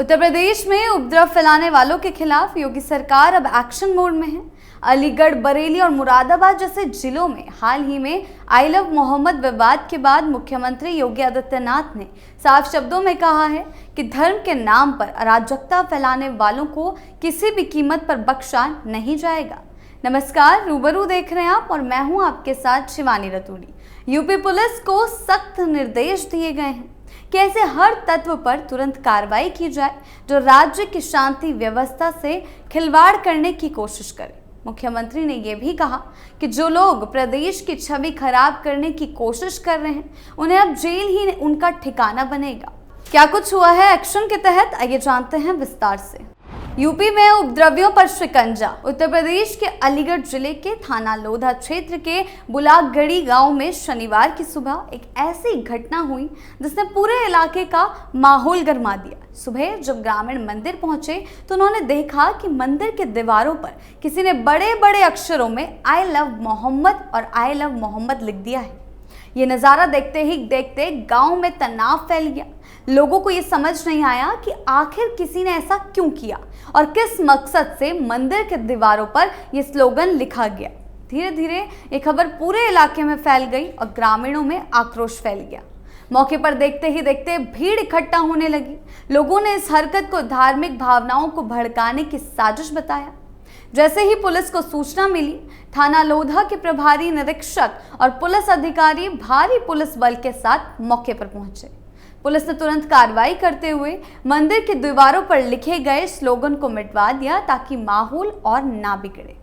उत्तर प्रदेश में उपद्रव फैलाने वालों के खिलाफ योगी सरकार अब एक्शन मोड में है। अलीगढ़, बरेली और मुरादाबाद जैसे जिलों में हाल ही में आई लव मोहम्मद विवाद के बाद मुख्यमंत्री योगी आदित्यनाथ ने साफ शब्दों में कहा है कि धर्म के नाम पर अराजकता फैलाने वालों को किसी भी कीमत पर बख्शा नहीं जाएगा। नमस्कार, रूबरू देख रहे हैं आप और मैं हूं आपके साथ शिवानी रतूड़ी। यूपी पुलिस को सख्त निर्देश दिए गए हैं कि ऐसे हर तत्व पर तुरंत कार्रवाई की जाए जो राज्य की शांति व्यवस्था से खिलवाड़ करने की कोशिश करे। मुख्यमंत्री ने यह भी कहा कि जो लोग प्रदेश की छवि खराब करने की कोशिश कर रहे हैं उन्हें अब जेल ही उनका ठिकाना बनेगा। क्या कुछ हुआ है एक्शन के तहत, आइए जानते हैं विस्तार से। यूपी में उपद्रवियों पर शिकंजा। उत्तर प्रदेश के अलीगढ़ जिले के थाना लोधा क्षेत्र के बुलागड़ी गांव में शनिवार की सुबह एक ऐसी घटना हुई जिसने पूरे इलाके का माहौल गरमा दिया। सुबह जब ग्रामीण मंदिर पहुंचे तो उन्होंने देखा कि मंदिर के दीवारों पर किसी ने बड़े बड़े अक्षरों में आई लव मोहम्मद और आई लव मोहम्मद लिख दिया है। ये नज़ारा देखते ही देखते गांव में तनाव फैल गया। लोगों को ये समझ नहीं आया कि आखिर किसी ने ऐसा क्यों किया और किस मकसद से मंदिर के दीवारों पर यह स्लोगन लिखा गया। धीरे धीरे ये खबर पूरे इलाके में फैल गई और ग्रामीणों में आक्रोश फैल गया। मौके पर देखते ही देखते भीड़ इकट्ठा होने लगी। लोगों ने इस हरकत को धार्मिक भावनाओं को भड़काने की साजिश बताया। जैसे ही पुलिस को सूचना मिली, थाना लोधा के प्रभारी निरीक्षक और पुलिस अधिकारी भारी पुलिस बल के साथ मौके पर पहुंचे। पुलिस ने तुरंत कार्रवाई करते हुए मंदिर की दीवारों पर लिखे गए स्लोगन को मिटवा दिया ताकि माहौल और ना बिगड़े।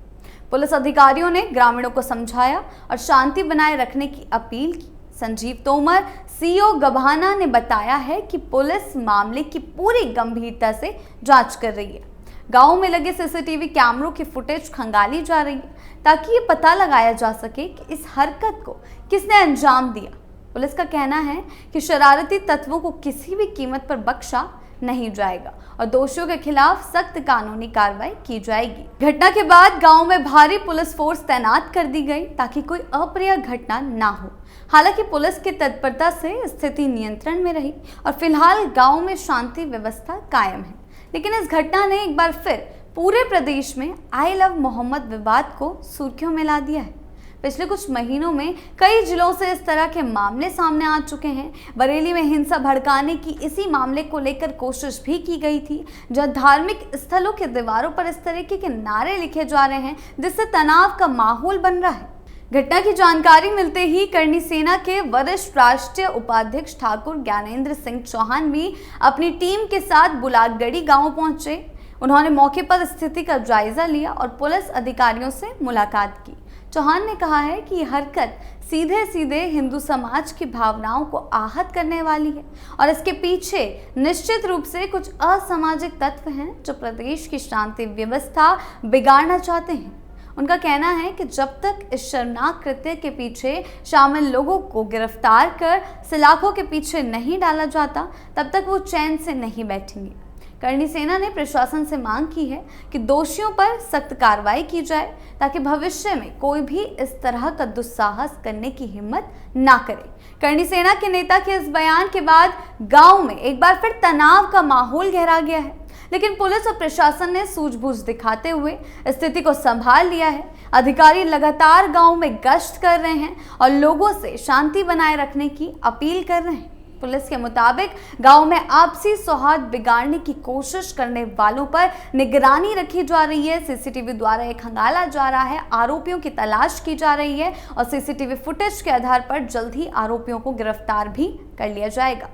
पुलिस अधिकारियों ने ग्रामीणों को समझाया और शांति बनाए रखने की अपील की। संजीव तोमर, सीओ गभाना ने बताया है कि पुलिस मामले की पूरी गंभीरता से जांच कर रही है। गांव में लगे सीसीटीवी कैमरों की फुटेज खंगाली जा रही है ताकि ये पता लगाया जा सके कि इस हरकत को किसने अंजाम दिया। पुलिस का कहना है कि शरारती तत्वों को किसी भी कीमत पर बख्शा नहीं जाएगा और दोषियों के खिलाफ सख्त कानूनी कार्रवाई की जाएगी। घटना के बाद गांव में भारी पुलिस फोर्स तैनात कर दी गई ताकि कोई अप्रिय घटना ना हो। हालांकि पुलिस की तत्परता से स्थिति नियंत्रण में रही और फिलहाल गांव में शांति व्यवस्था कायम है। लेकिन इस घटना ने एक बार फिर पूरे प्रदेश में आई लव मोहम्मद विवाद को सुर्खियों में ला दिया है। पिछले कुछ महीनों में कई जिलों से इस तरह के मामले सामने आ चुके हैं। बरेली में हिंसा भड़काने की इसी मामले को लेकर कोशिश भी की गई थी, जहां धार्मिक स्थलों के दीवारों पर इस तरीके के नारे लिखे जा रहे हैं जिससे तनाव का माहौल बन रहा है। घटना की जानकारी मिलते ही करणी सेना के वरिष्ठ राष्ट्रीय उपाध्यक्ष ठाकुर ज्ञानेंद्र सिंह चौहान भी अपनी टीम के साथ बुलागड़ी गांव पहुंचे। उन्होंने मौके पर स्थिति का जायजा लिया और पुलिस अधिकारियों से मुलाकात की। चौहान ने कहा है कि यह हरकत सीधे सीधे हिंदू समाज की भावनाओं को आहत करने वाली है और इसके पीछे निश्चित रूप से कुछ असामाजिक तत्व हैं जो प्रदेश की शांति व्यवस्था बिगाड़ना चाहते हैं। उनका कहना है कि जब तक इस शर्मनाक कृत्य के पीछे शामिल लोगों को गिरफ्तार कर सलाखों के पीछे नहीं डाला जाता तब तक वो चैन से नहीं बैठेंगे। करणी सेना ने प्रशासन से मांग की है कि दोषियों पर सख्त कार्रवाई की जाए ताकि भविष्य में कोई भी इस तरह का दुस्साहस करने की हिम्मत ना करे। करणी सेना के नेता के इस बयान के बाद गांव में एक बार फिर तनाव का माहौल गहरा गया है, लेकिन पुलिस और प्रशासन ने सूझबूझ दिखाते हुए स्थिति को संभाल लिया है। अधिकारी लगातार गांव में गश्त कर रहे हैं और लोगों से शांति बनाए रखने की अपील कर रहे हैं। पुलिस के मुताबिक गांव में आपसी सौहार्द बिगाड़ने की कोशिश करने वालों पर निगरानी रखी जा रही है। सीसीटीवी द्वारा एक खंगाला जा रहा है, आरोपियों की तलाश की जा रही है और सीसीटीवी फुटेज के आधार पर जल्द ही आरोपियों को गिरफ्तार भी कर लिया जाएगा।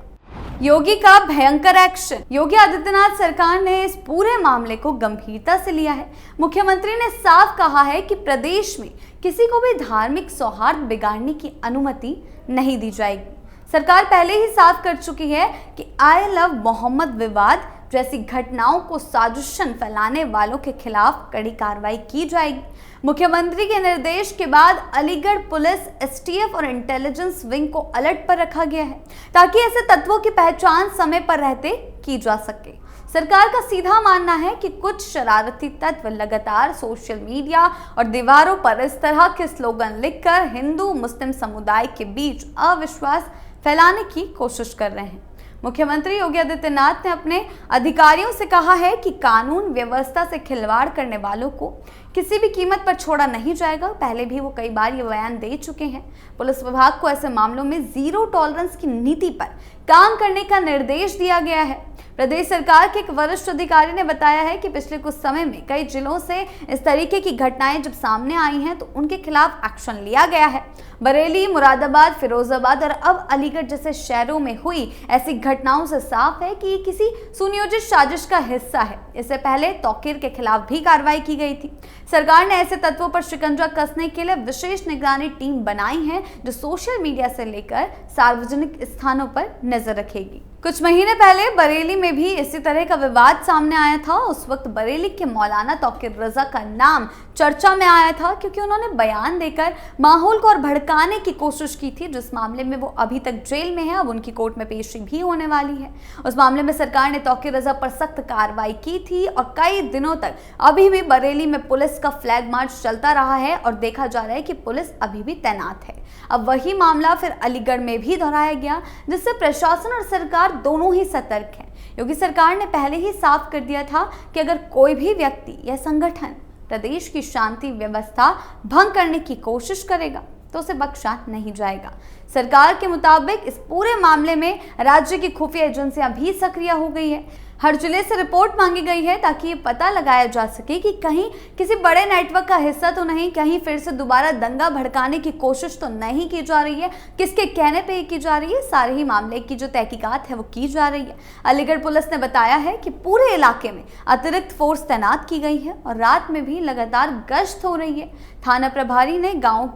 योगी का भयंकर एक्शन। योगी आदित्यनाथ सरकार ने इस पूरे मामले को गंभीरता से लिया है। मुख्यमंत्री ने साफ कहा है कि प्रदेश में किसी को भी धार्मिक सौहार्द बिगाड़ने की अनुमति नहीं दी जाएगी। सरकार पहले ही साफ कर चुकी है कि आई लव मोहम्मद विवाद जैसी घटनाओं को साजिशन फैलाने वालों के खिलाफ कड़ी कार्रवाई की जाएगी। मुख्यमंत्री के निर्देश के बाद अलीगढ़ पुलिस, एसटीएफ और इंटेलिजेंस विंग को अलर्ट पर रखा गया है ताकि ऐसे तत्वों की पहचान समय पर रहते की जा सके। सरकार का सीधा मानना है कि कुछ शरारती तत्व लगातार सोशल मीडिया और दीवारों पर इस तरह के स्लोगन लिखकर हिंदू मुस्लिम समुदाय के बीच अविश्वास फैलाने की कोशिश कर रहे हैं। मुख्यमंत्री योगी आदित्यनाथ ने अपने अधिकारियों से कहा है कि कानून व्यवस्था से खिलवाड़ करने वालों को किसी भी कीमत पर छोड़ा नहीं जाएगा। पहले भी वो कई बार ये बयान दे चुके हैं। पुलिस विभाग को ऐसे मामलों में जीरो टॉलरेंस की नीति पर काम करने का निर्देश दिया गया है। प्रदेश सरकार के एक वरिष्ठ अधिकारी ने बताया है कि पिछले कुछ समय में कई जिलों से इस तरीके की घटनाएं जब सामने आई हैं तो उनके खिलाफ एक्शन लिया गया है। बरेली, मुरादाबाद, फिरोजाबाद और अब अलीगढ़ जैसे शहरों में हुई ऐसी घटनाओं से साफ है कि ये किसी सुनियोजित साजिश का हिस्सा है। इससे पहले तौकीर के खिलाफ भी कार्रवाई की गई थी। सरकार ने ऐसे तत्वों पर शिकंजा कसने के लिए विशेष निगरानी टीम बनाई है जो सोशल मीडिया से लेकर सार्वजनिक स्थानों पर नजर रखेगी। कुछ महीने पहले बरेली में भी इसी तरह का विवाद सामने आया था। उस वक्त बरेली के मौलाना तौकीर रजा का नाम चर्चा में आया था क्योंकि उन्होंने बयान देकर माहौल को और भड़काने की कोशिश की थी, जिस मामले में वो अभी तक जेल में है। अब उनकी कोर्ट में पेशी भी होने वाली है। उस मामले में सरकार ने तौकीर रजा पर सख्त कार्रवाई की थी और कई दिनों तक अभी भी बरेली में पुलिस का फ्लैग मार्च चलता रहा है और देखा जा रहा है कि पुलिस अभी भी तैनात है। अब वही मामला फिर अलीगढ़ में भी दोहराया गया, जिससे प्रशासन और सरकार दोनों ही सतर्क हैं। योगी सरकार ने पहले ही साफ कर दिया था कि अगर कोई भी व्यक्ति या संगठन प्रदेश की शांति व्यवस्था भंग करने की कोशिश करेगा तो उसे बख्शा नहीं जाएगा। सरकार के मुताबिक इस पूरे मामले में राज्य की खुफिया एजेंसियां भी सक्रिय हो गई है। हर जिले से रिपोर्ट मांगी गई है ताकि ये पता लगाया जा सके कि कहीं किसी बड़े नेटवर्क का हिस्सा तो नहीं, कहीं फिर से दोबारा दंगा भड़काने की कोशिश तो नहीं की जा रही है, किसके कहने पे की जा रही है। सारे ही मामले की जो तहकीकात है वो की जा रही है। अलीगढ़ पुलिस ने बताया है कि पूरे इलाके में अतिरिक्त फोर्स तैनात की गई है और रात में भी लगातार गश्त हो रही है। थाना प्रभारी ने गाँव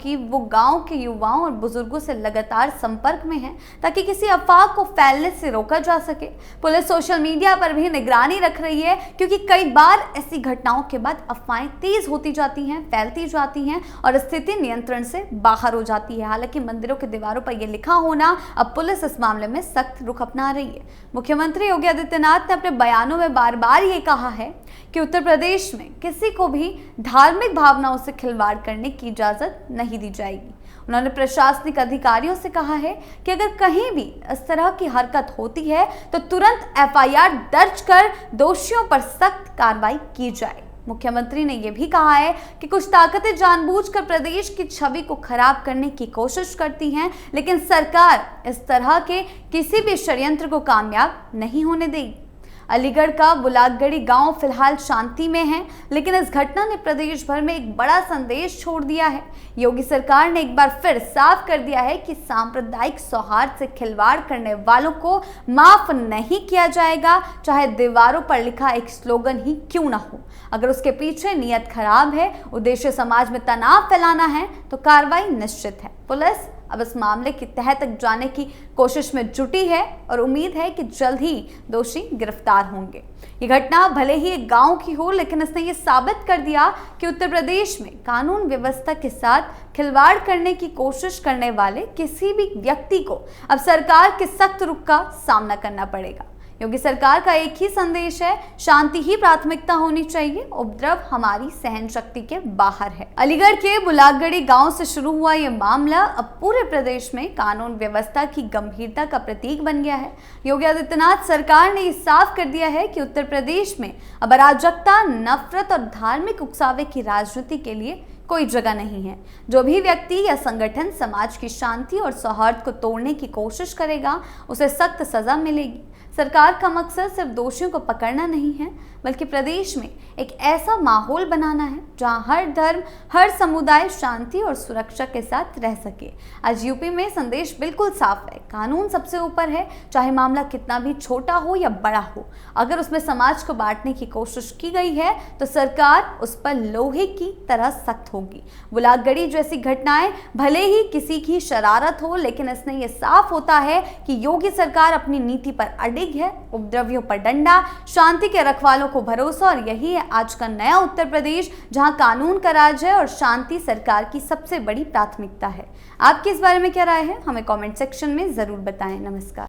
के युवाओं और बुजुर्गों से लगातार संपर्क में है ताकि किसी अफवाह को फैलने से रोका जा सके। पुलिस सोशल मीडिया पर भी निगरानी रख रही है क्योंकि कई बार ऐसी घटनाओं के बाद अफवाहें तेज होती जाती हैं, फैलती जाती हैं और स्थिति नियंत्रण से बाहर हो जाती है। हालांकि मंदिरों के दीवारों पर यह लिखा होना, अब पुलिस इस मामले में सख्त रुख अपना रही है। मुख्यमंत्री योगी आदित्यनाथ ने अपने बयानों में बार बार ये कहा है कि उत्तर प्रदेश में किसी को भी धार्मिक भावनाओं से खिलवाड़ करने की इजाजत नहीं दी जाएगी। उन्होंने प्रशासनिक अधिकारियों से कहा है कि अगर कहीं भी इस तरह की हरकत होती है तो तुरंत एफआईआर दर्ज कर दोषियों पर सख्त कार्रवाई की जाए। मुख्यमंत्री ने यह भी कहा है कि कुछ ताकतें जानबूझकर प्रदेश की छवि को खराब करने की कोशिश करती हैं, लेकिन सरकार इस तरह के किसी भी षड्यंत्र को कामयाब नहीं होने देगी। अलीगढ़ का बुलागड़ी गांव फिलहाल शांति में है, लेकिन इस घटना ने प्रदेश भर में एक बड़ा संदेश छोड़ दिया है। योगी सरकार ने एक बार फिर साफ कर दिया है कि सांप्रदायिक सौहार्द से खिलवाड़ करने वालों को माफ नहीं किया जाएगा, चाहे दीवारों पर लिखा एक स्लोगन ही क्यों ना हो। अगर उसके पीछे नियत खराब है, उद्देश्य समाज में तनाव फैलाना है, तो कार्रवाई निश्चित है। पुलिस अब इस मामले की तह तक जाने की कोशिश में जुटी है और उम्मीद है कि जल्द ही दोषी गिरफ्तार होंगे। ये घटना भले ही एक गांव की हो, लेकिन इसने ये साबित कर दिया कि उत्तर प्रदेश में कानून व्यवस्था के साथ खिलवाड़ करने की कोशिश करने वाले किसी भी व्यक्ति को अब सरकार के सख्त रुख का सामना करना पड़ेगा। योगी सरकार का एक ही संदेश है, शांति ही प्राथमिकता होनी चाहिए, उपद्रव हमारी सहन शक्ति के बाहर है। अलीगढ़ के बुलागड़ी गांव से शुरू हुआ ये मामला अब पूरे प्रदेश में कानून व्यवस्था की गंभीरता का प्रतीक बन गया है। योगी आदित्यनाथ सरकार ने ये साफ कर दिया है कि उत्तर प्रदेश में अब अराजकता, नफरत और धार्मिक उकसावे की राजनीति के लिए कोई जगह नहीं है। जो भी व्यक्ति या संगठन समाज की शांति और सौहार्द को तोड़ने की कोशिश करेगा, उसे सख्त सजा मिलेगी। सरकार का मकसद सिर्फ दोषियों को पकड़ना नहीं है, बल्कि प्रदेश में एक ऐसा माहौल बनाना है जहां हर धर्म, हर समुदाय शांति और सुरक्षा के साथ रह सके। आज यूपी में संदेश बिल्कुल साफ है, कानून सबसे ऊपर है, चाहे मामला कितना भी छोटा हो या बड़ा हो। अगर उसमें समाज को बांटने की कोशिश की गई है तो सरकार उस पर लोहे की तरह सख्त होगी। बुलागड़ी जैसी घटनाएं भले ही किसी की शरारत हो, लेकिन इसने ये साफ होता है कि योगी सरकार अपनी नीति पर अडिग है। उपद्रवियों पर डंडा, शांति के रखवालों को भरोसा, और यही है आज का नया उत्तर प्रदेश, जहां कानून का राज है और शांति सरकार की सबसे बड़ी प्राथमिकता है। आपकी इस बारे में क्या राय है, हमें कमेंट सेक्शन में जरूर बताएं। नमस्कार।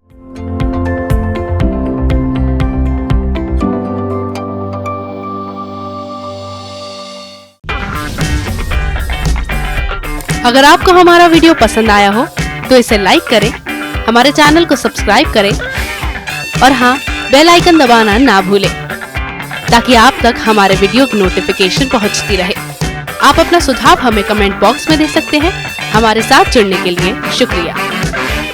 अगर आपको हमारा वीडियो पसंद आया हो तो इसे लाइक करें, हमारे चैनल को सब्सक्राइब करें और हाँ, बेल आइकन दबाना ना भूलें ताकि आप तक हमारे वीडियो की नोटिफिकेशन पहुंचती रहे। आप अपना सुझाव हमें कमेंट बॉक्स में दे सकते हैं। हमारे साथ जुड़ने के लिए शुक्रिया।